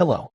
Hello.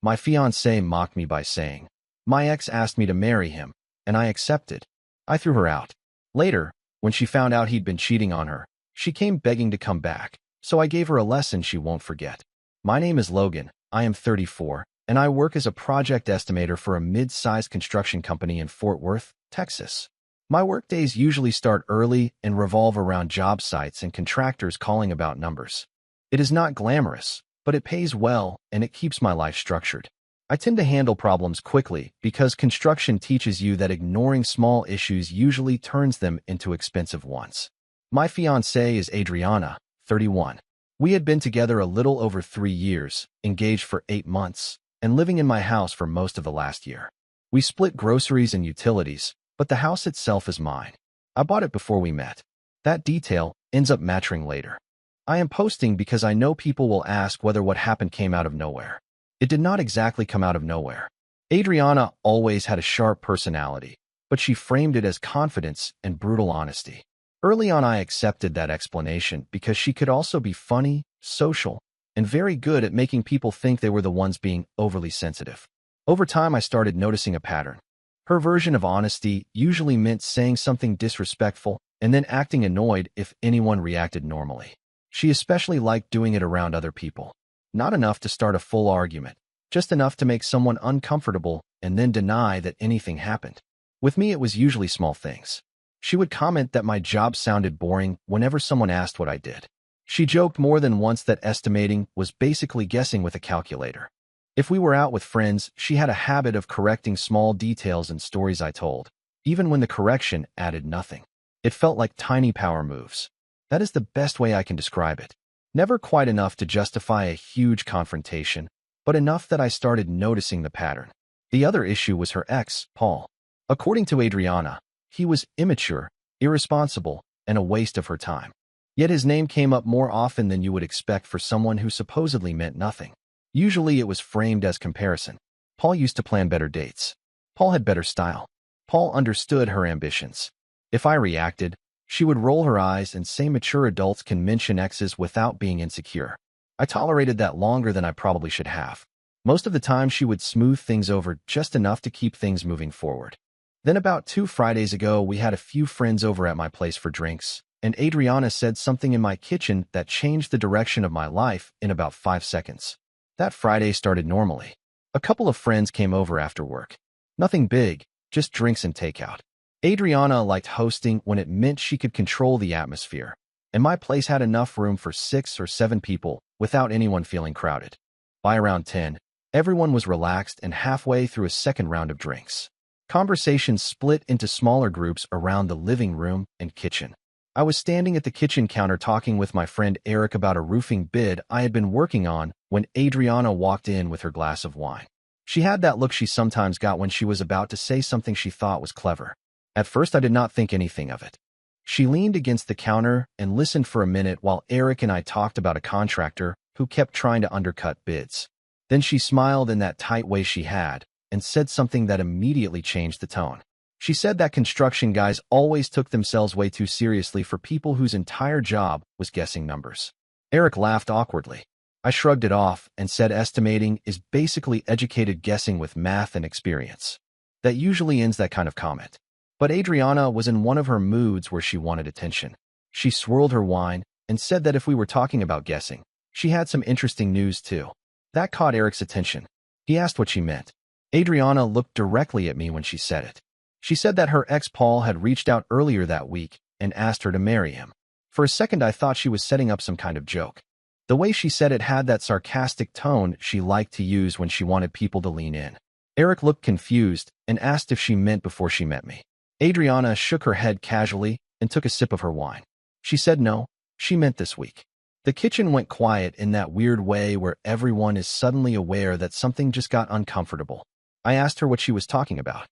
My fiancé mocked me by saying, "My ex asked me to marry him, and I accepted." I threw her out. Later, when she found out he'd been cheating on her, she came begging to come back, so I gave her a lesson she won't forget. My name is Logan, I am 34, and I work as a project estimator for a mid-sized construction company in Fort Worth, Texas. My workdays usually start early and revolve around job sites and contractors calling about numbers. It is not glamorous, but it pays well and it keeps my life structured. I tend to handle problems quickly because construction teaches you that ignoring small issues usually turns them into expensive ones. My fiancée is Adriana, 31. We had been together a little over 3 years, engaged for 8 months, and living in my house for most of the last year. We split groceries and utilities, but the house itself is mine. I bought it before we met. That detail ends up mattering later. I am posting because I know people will ask whether what happened came out of nowhere. It did not exactly come out of nowhere. Adriana always had a sharp personality, but she framed it as confidence and brutal honesty. Early on, I accepted that explanation because she could also be funny, social, and very good at making people think they were the ones being overly sensitive. Over time, I started noticing a pattern. Her version of honesty usually meant saying something disrespectful and then acting annoyed if anyone reacted normally. She especially liked doing it around other people. Not enough to start a full argument, just enough to make someone uncomfortable and then deny that anything happened. With me, it was usually small things. She would comment that my job sounded boring whenever someone asked what I did. She joked more than once that estimating was basically guessing with a calculator. If we were out with friends, she had a habit of correcting small details in stories I told, even when the correction added nothing. It felt like tiny power moves. That is the best way I can describe it. Never quite enough to justify a huge confrontation, but enough that I started noticing the pattern. The other issue was her ex, Paul. According to Adriana, he was immature, irresponsible, and a waste of her time. Yet his name came up more often than you would expect for someone who supposedly meant nothing. Usually it was framed as comparison. Paul used to plan better dates. Paul had better style. Paul understood her ambitions. If I reacted, she would roll her eyes and say mature adults can mention exes without being insecure. I tolerated that longer than I probably should have. Most of the time, she would smooth things over just enough to keep things moving forward. Then about 2 Fridays ago, we had a few friends over at my place for drinks, and Adriana said something in my kitchen that changed the direction of my life in about 5 seconds. That Friday started normally. A couple of friends came over after work. Nothing big, just drinks and takeout. Adriana liked hosting when it meant she could control the atmosphere, and my place had enough room for 6 or 7 people without anyone feeling crowded. By around 10, everyone was relaxed and halfway through a second round of drinks. Conversations split into smaller groups around the living room and kitchen. I was standing at the kitchen counter talking with my friend Eric about a roofing bid I had been working on when Adriana walked in with her glass of wine. She had that look she sometimes got when she was about to say something she thought was clever. At first, I did not think anything of it. She leaned against the counter and listened for a minute while Eric and I talked about a contractor who kept trying to undercut bids. Then she smiled in that tight way she had and said something that immediately changed the tone. She said that construction guys always took themselves way too seriously for people whose entire job was guessing numbers. Eric laughed awkwardly. I shrugged it off and said estimating is basically educated guessing with math and experience. That usually ends that kind of comment. But Adriana was in one of her moods where she wanted attention. She swirled her wine and said that if we were talking about guessing, she had some interesting news too. That caught Eric's attention. He asked what she meant. Adriana looked directly at me when she said it. She said that her ex Paul had reached out earlier that week and asked her to marry him. For a second, I thought she was setting up some kind of joke. The way she said it had that sarcastic tone she liked to use when she wanted people to lean in. Eric looked confused and asked if she meant before she met me. Adriana shook her head casually and took a sip of her wine. She said no, she meant this week. The kitchen went quiet in that weird way where everyone is suddenly aware that something just got uncomfortable. I asked her what she was talking about.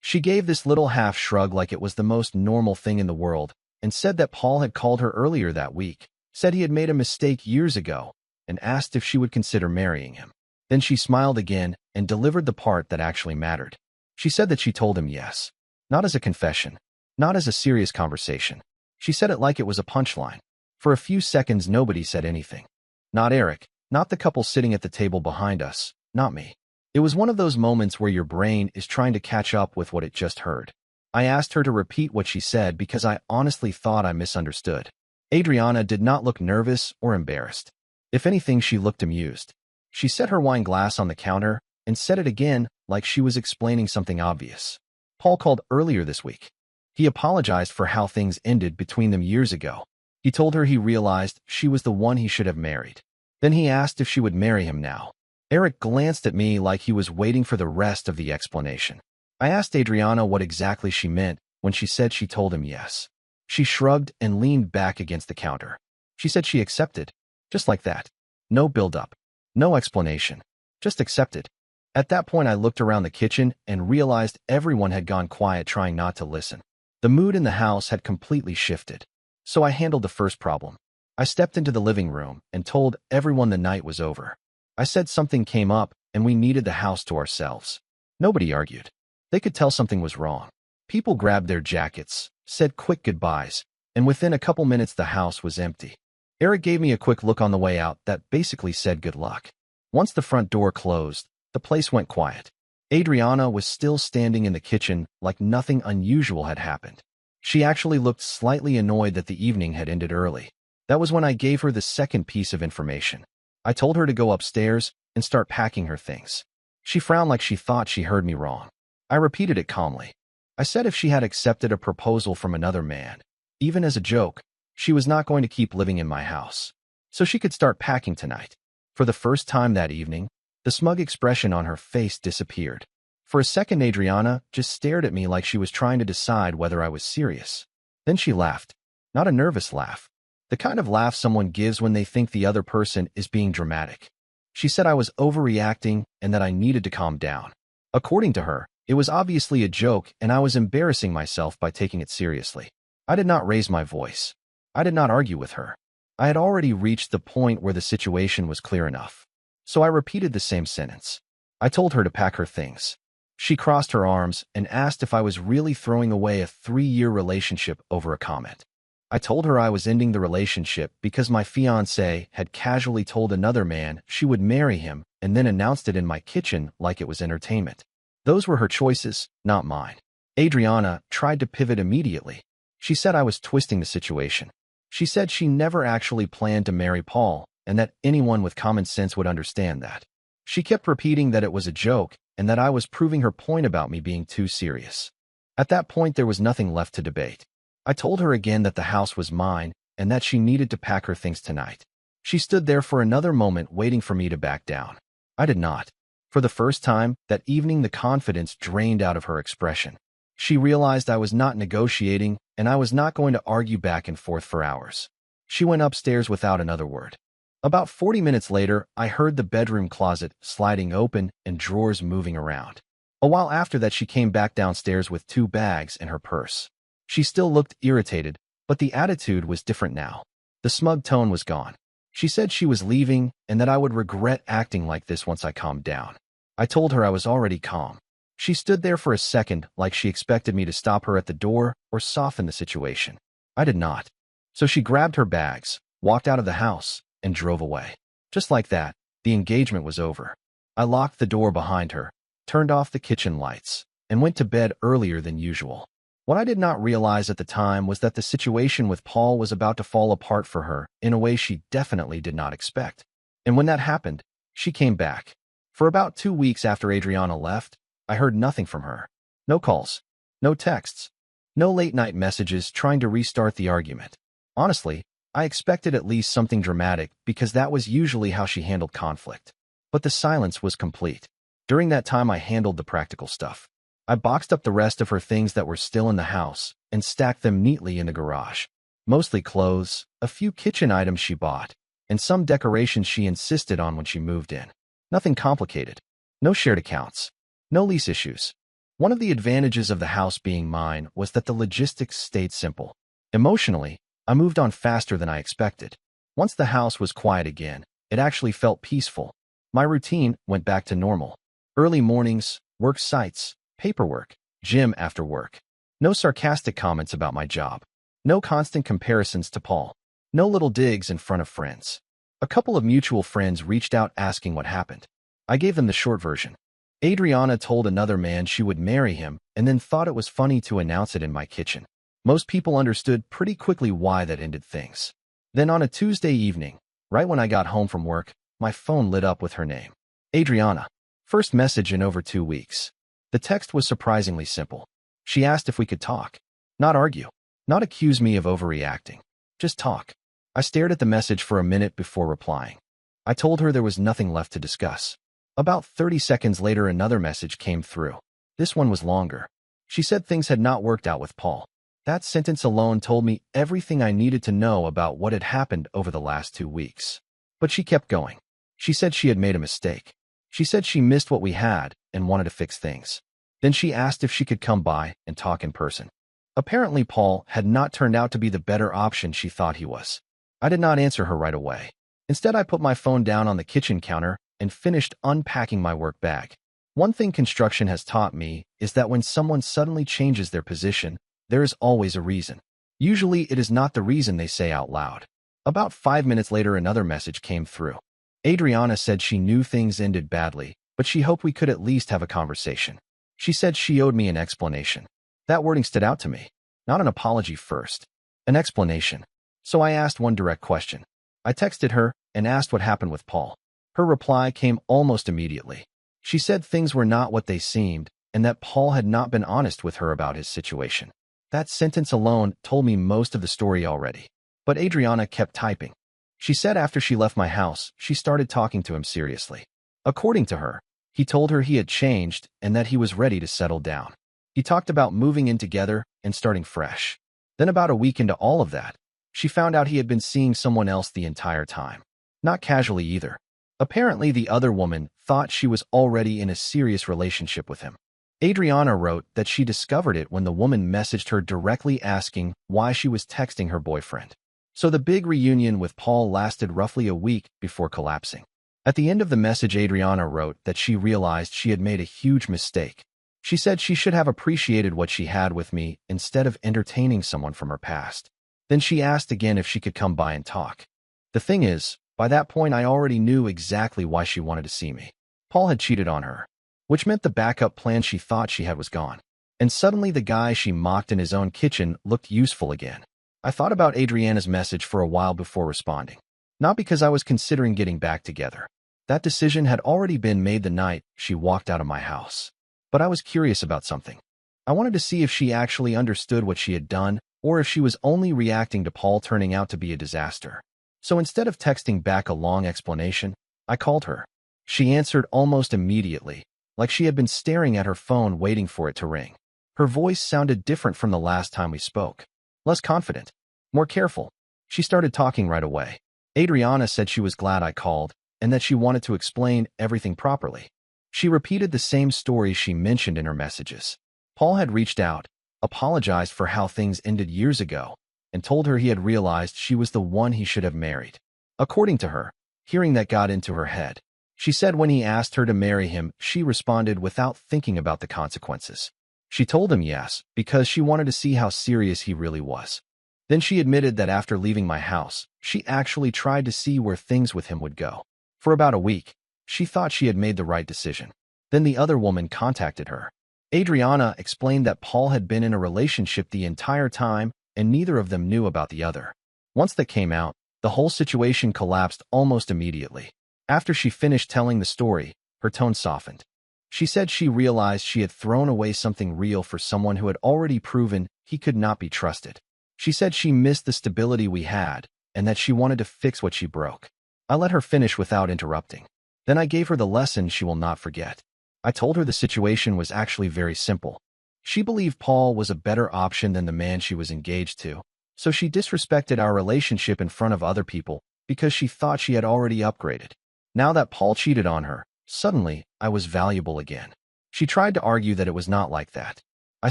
She gave this little half shrug like it was the most normal thing in the world and said that Paul had called her earlier that week, said he had made a mistake years ago, and asked if she would consider marrying him. Then she smiled again and delivered the part that actually mattered. She said that she told him yes. Not as a confession, not as a serious conversation. She said it like it was a punchline. For a few seconds, nobody said anything. Not Eric, not the couple sitting at the table behind us, not me. It was one of those moments where your brain is trying to catch up with what it just heard. I asked her to repeat what she said because I honestly thought I misunderstood. Adriana did not look nervous or embarrassed. If anything, she looked amused. She set her wine glass on the counter and said it again like she was explaining something obvious. Paul called earlier this week. He apologized for how things ended between them years ago. He told her he realized she was the one he should have married. Then he asked if she would marry him now. Eric glanced at me like he was waiting for the rest of the explanation. I asked Adriana what exactly she meant when she said she told him yes. She shrugged and leaned back against the counter. She said she accepted. Just like that. No build-up. No explanation. Just accepted. At that point, I looked around the kitchen and realized everyone had gone quiet, trying not to listen. The mood in the house had completely shifted. So I handled the first problem. I stepped into the living room and told everyone the night was over. I said something came up and we needed the house to ourselves. Nobody argued. They could tell something was wrong. People grabbed their jackets, said quick goodbyes, and within a couple minutes the house was empty. Eric gave me a quick look on the way out that basically said good luck. Once the front door closed, the place went quiet. Adriana was still standing in the kitchen like nothing unusual had happened. She actually looked slightly annoyed that the evening had ended early. That was when I gave her the second piece of information. I told her to go upstairs and start packing her things. She frowned like she thought she heard me wrong. I repeated it calmly. I said if she had accepted a proposal from another man, even as a joke, she was not going to keep living in my house. So she could start packing tonight. For the first time that evening, the smug expression on her face disappeared. For a second, Adriana just stared at me like she was trying to decide whether I was serious. Then she laughed. Not a nervous laugh. The kind of laugh someone gives when they think the other person is being dramatic. She said I was overreacting and that I needed to calm down. According to her, it was obviously a joke and I was embarrassing myself by taking it seriously. I did not raise my voice. I did not argue with her. I had already reached the point where the situation was clear enough. So I repeated the same sentence. I told her to pack her things. She crossed her arms and asked if I was really throwing away a 3-year relationship over a comment. I told her I was ending the relationship because my fiancée had casually told another man she would marry him and then announced it in my kitchen like it was entertainment. Those were her choices, not mine. Adriana tried to pivot immediately. She said I was twisting the situation. She said she never actually planned to marry Paul and that anyone with common sense would understand that. She kept repeating that it was a joke and that I was proving her point about me being too serious. At that point, there was nothing left to debate. I told her again that the house was mine and that she needed to pack her things tonight. She stood there for another moment waiting for me to back down. I did not. For the first time that evening, the confidence drained out of her expression. She realized I was not negotiating and I was not going to argue back and forth for hours. She went upstairs without another word. About 40 minutes later, I heard the bedroom closet sliding open and drawers moving around. A while after that, she came back downstairs with 2 bags and her purse. She still looked irritated, but the attitude was different now. The smug tone was gone. She said she was leaving and that I would regret acting like this once I calmed down. I told her I was already calm. She stood there for a second like she expected me to stop her at the door or soften the situation. I did not. So she grabbed her bags, walked out of the house, and drove away. Just like that, the engagement was over. I locked the door behind her, turned off the kitchen lights, and went to bed earlier than usual. What I did not realize at the time was that the situation with Paul was about to fall apart for her in a way she definitely did not expect. And when that happened, she came back. For about 2 weeks after Adriana left, I heard nothing from her. No calls, no texts, no late-night messages trying to restart the argument. Honestly, I expected at least something dramatic because that was usually how she handled conflict. But the silence was complete. During that time, I handled the practical stuff. I boxed up the rest of her things that were still in the house and stacked them neatly in the garage. Mostly clothes, a few kitchen items she bought, and some decorations she insisted on when she moved in. Nothing complicated. No shared accounts. No lease issues. One of the advantages of the house being mine was that the logistics stayed simple. Emotionally, I moved on faster than I expected. Once the house was quiet again, it actually felt peaceful. My routine went back to normal. Early mornings, work sites, paperwork, gym after work. No sarcastic comments about my job. No constant comparisons to Paul. No little digs in front of friends. A couple of mutual friends reached out asking what happened. I gave them the short version. Adriana told another man she would marry him and then thought it was funny to announce it in my kitchen. Most people understood pretty quickly why that ended things. Then on a Tuesday evening, right when I got home from work, my phone lit up with her name. Adriana. First message in over 2 weeks. The text was surprisingly simple. She asked if we could talk. Not argue. Not accuse me of overreacting. Just talk. I stared at the message for a minute before replying. I told her there was nothing left to discuss. About 30 seconds later, another message came through. This one was longer. She said things had not worked out with Paul. That sentence alone told me everything I needed to know about what had happened over the last 2 weeks. But she kept going. She said she had made a mistake. She said she missed what we had and wanted to fix things. Then she asked if she could come by and talk in person. Apparently, Paul had not turned out to be the better option she thought he was. I did not answer her right away. Instead, I put my phone down on the kitchen counter and finished unpacking my work bag. One thing construction has taught me is that when someone suddenly changes their position, there is always a reason. Usually, it is not the reason they say out loud. About 5 minutes later, another message came through. Adriana said she knew things ended badly, but she hoped we could at least have a conversation. She said she owed me an explanation. That wording stood out to me. Not an apology first. An explanation. So I asked one direct question. I texted her and asked what happened with Paul. Her reply came almost immediately. She said things were not what they seemed and that Paul had not been honest with her about his situation. That sentence alone told me most of the story already. But Adriana kept typing. She said after she left my house, she started talking to him seriously. According to her, he told her he had changed and that he was ready to settle down. He talked about moving in together and starting fresh. Then about a week into all of that, she found out he had been seeing someone else the entire time. Not casually either. Apparently, the other woman thought she was already in a serious relationship with him. Adriana wrote that she discovered it when the woman messaged her directly asking why she was texting her boyfriend. So the big reunion with Paul lasted roughly a week before collapsing. At the end of the message, Adriana wrote that she realized she had made a huge mistake. She said she should have appreciated what she had with me instead of entertaining someone from her past. Then she asked again if she could come by and talk. The thing is, by that point I already knew exactly why she wanted to see me. Paul had cheated on her, which meant the backup plan she thought she had was gone. And suddenly the guy she mocked in his own kitchen looked useful again. I thought about Adriana's message for a while before responding. Not because I was considering getting back together. That decision had already been made the night she walked out of my house. But I was curious about something. I wanted to see if she actually understood what she had done or if she was only reacting to Paul turning out to be a disaster. So instead of texting back a long explanation, I called her. She answered almost immediately, like she had been staring at her phone waiting for it to ring. Her voice sounded different from the last time we spoke. Less confident. More careful. She started talking right away. Adriana said she was glad I called and that she wanted to explain everything properly. She repeated the same story she mentioned in her messages. Paul had reached out, apologized for how things ended years ago, and told her he had realized she was the one he should have married. According to her, hearing that got into her head. She said when he asked her to marry him, she responded without thinking about the consequences. She told him yes, because she wanted to see how serious he really was. Then she admitted that after leaving my house, she actually tried to see where things with him would go. For about a week, she thought she had made the right decision. Then the other woman contacted her. Adriana explained that Paul had been in a relationship the entire time and neither of them knew about the other. Once that came out, the whole situation collapsed almost immediately. After she finished telling the story, her tone softened. She said she realized she had thrown away something real for someone who had already proven he could not be trusted. She said she missed the stability we had and that she wanted to fix what she broke. I let her finish without interrupting. Then I gave her the lesson she will not forget. I told her the situation was actually very simple. She believed Paul was a better option than the man she was engaged to, so she disrespected our relationship in front of other people because she thought she had already upgraded. Now that Paul cheated on her, suddenly I was valuable again. She tried to argue that it was not like that. I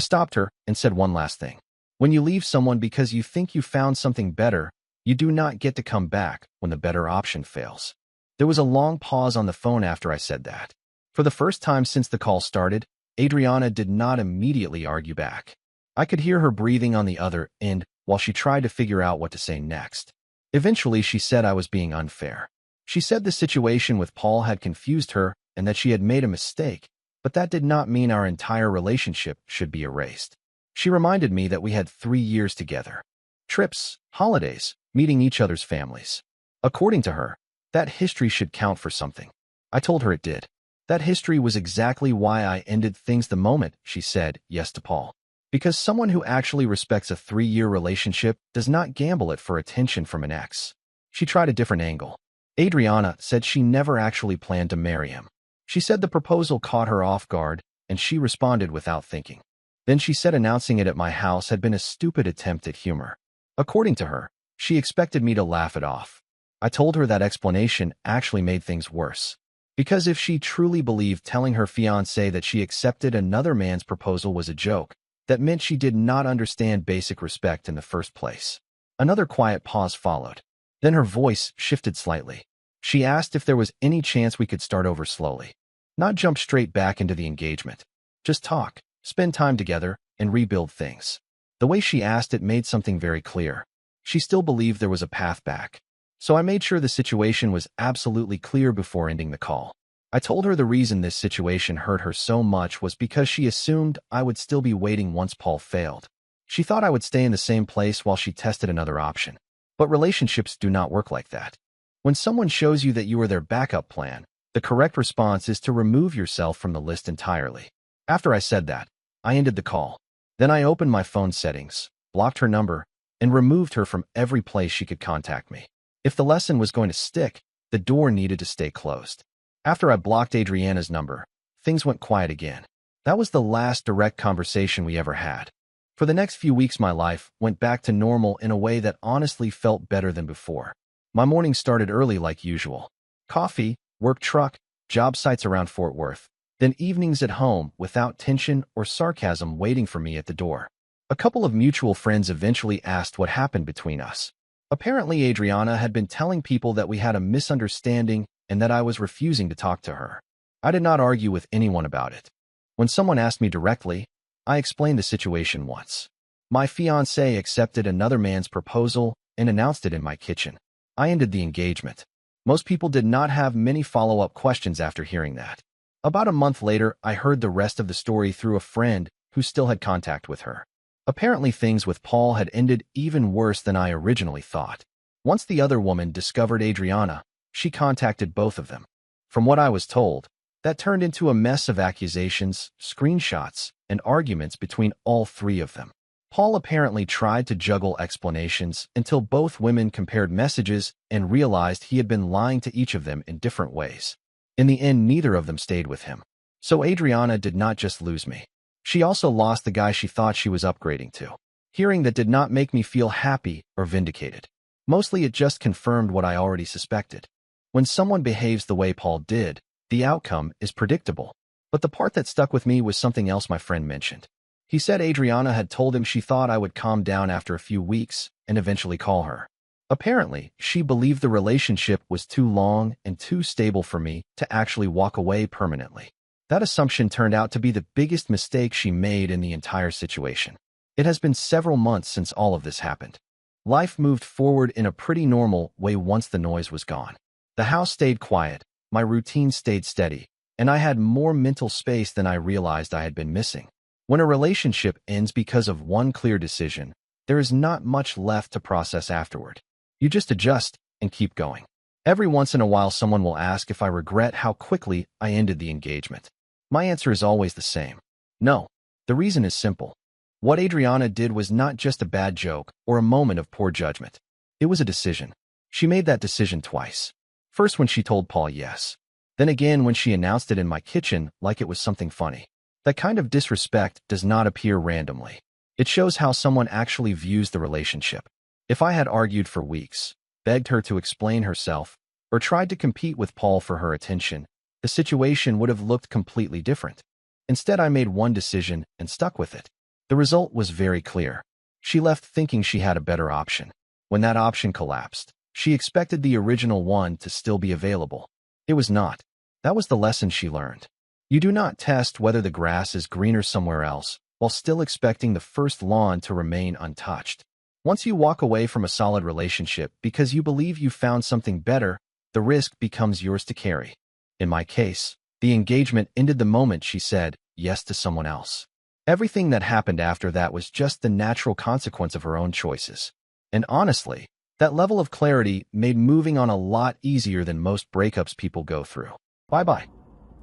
stopped her and said one last thing. When you leave someone because you think you found something better, you do not get to come back when the better option fails. There was a long pause on the phone after I said that. For the first time since the call started, Adriana did not immediately argue back. I could hear her breathing on the other end while she tried to figure out what to say next. Eventually, she said I was being unfair. She said the situation with Paul had confused her and that she had made a mistake, but that did not mean our entire relationship should be erased. She reminded me that we had 3 years together. Trips, holidays, meeting each other's families. According to her, that history should count for something. I told her it did. That history was exactly why I ended things the moment she said yes to Paul. Because someone who actually respects a 3-year relationship does not gamble it for attention from an ex. She tried a different angle. Adriana said she never actually planned to marry him. She said the proposal caught her off guard, and she responded without thinking. Then she said announcing it at my house had been a stupid attempt at humor. According to her, she expected me to laugh it off. I told her that explanation actually made things worse. Because if she truly believed telling her fiancé that she accepted another man's proposal was a joke, that meant she did not understand basic respect in the first place. Another quiet pause followed. Then her voice shifted slightly. She asked if there was any chance we could start over slowly. Not jump straight back into the engagement. Just talk, spend time together, and rebuild things. The way she asked it made something very clear. She still believed there was a path back. So I made sure the situation was absolutely clear before ending the call. I told her the reason this situation hurt her so much was because she assumed I would still be waiting once Paul failed. She thought I would stay in the same place while she tested another option. But relationships do not work like that. When someone shows you that you are their backup plan, the correct response is to remove yourself from the list entirely. After I said that, I ended the call. Then I opened my phone settings, blocked her number, and removed her from every place she could contact me. If the lesson was going to stick, the door needed to stay closed. After I blocked Adriana's number, things went quiet again. That was the last direct conversation we ever had. For the next few weeks, my life went back to normal in a way that honestly felt better than before. My mornings started early like usual. Coffee, work truck, job sites around Fort Worth. Then evenings at home without tension or sarcasm waiting for me at the door. A couple of mutual friends eventually asked what happened between us. Apparently, Adriana had been telling people that we had a misunderstanding and that I was refusing to talk to her. I did not argue with anyone about it. When someone asked me directly, I explained the situation once. My fiancé accepted another man's proposal and announced it in my kitchen. I ended the engagement. Most people did not have many follow-up questions after hearing that. About a month later, I heard the rest of the story through a friend who still had contact with her. Apparently, things with Paul had ended even worse than I originally thought. Once the other woman discovered Adriana, she contacted both of them. From what I was told, that turned into a mess of accusations, screenshots, and arguments between all 3 of them. Paul apparently tried to juggle explanations until both women compared messages and realized he had been lying to each of them in different ways. In the end, neither of them stayed with him. So Adriana did not just lose me. She also lost the guy she thought she was upgrading to. Hearing that did not make me feel happy or vindicated. Mostly it just confirmed what I already suspected. When someone behaves the way Paul did, the outcome is predictable. But the part that stuck with me was something else my friend mentioned. He said Adriana had told him she thought I would calm down after a few weeks and eventually call her. Apparently, she believed the relationship was too long and too stable for me to actually walk away permanently. That assumption turned out to be the biggest mistake she made in the entire situation. It has been several months since all of this happened. Life moved forward in a pretty normal way once the noise was gone. The house stayed quiet, my routine stayed steady, and I had more mental space than I realized I had been missing. When a relationship ends because of one clear decision, there is not much left to process afterward. You just adjust and keep going. Every once in a while, someone will ask if I regret how quickly I ended the engagement. My answer is always the same. No. The reason is simple. What Adriana did was not just a bad joke or a moment of poor judgment. It was a decision. She made that decision twice. First when she told Paul yes. Then again when she announced it in my kitchen like it was something funny. That kind of disrespect does not appear randomly. It shows how someone actually views the relationship. If I had argued for weeks, begged her to explain herself, or tried to compete with Paul for her attention, the situation would have looked completely different. Instead, I made one decision and stuck with it. The result was very clear. She left thinking she had a better option. When that option collapsed, she expected the original one to still be available. It was not. That was the lesson she learned. You do not test whether the grass is greener somewhere else while still expecting the first lawn to remain untouched. Once you walk away from a solid relationship because you believe you found something better, the risk becomes yours to carry. In my case, the engagement ended the moment she said yes to someone else. Everything that happened after that was just the natural consequence of her own choices. And honestly, that level of clarity made moving on a lot easier than most breakups people go through. Bye-bye.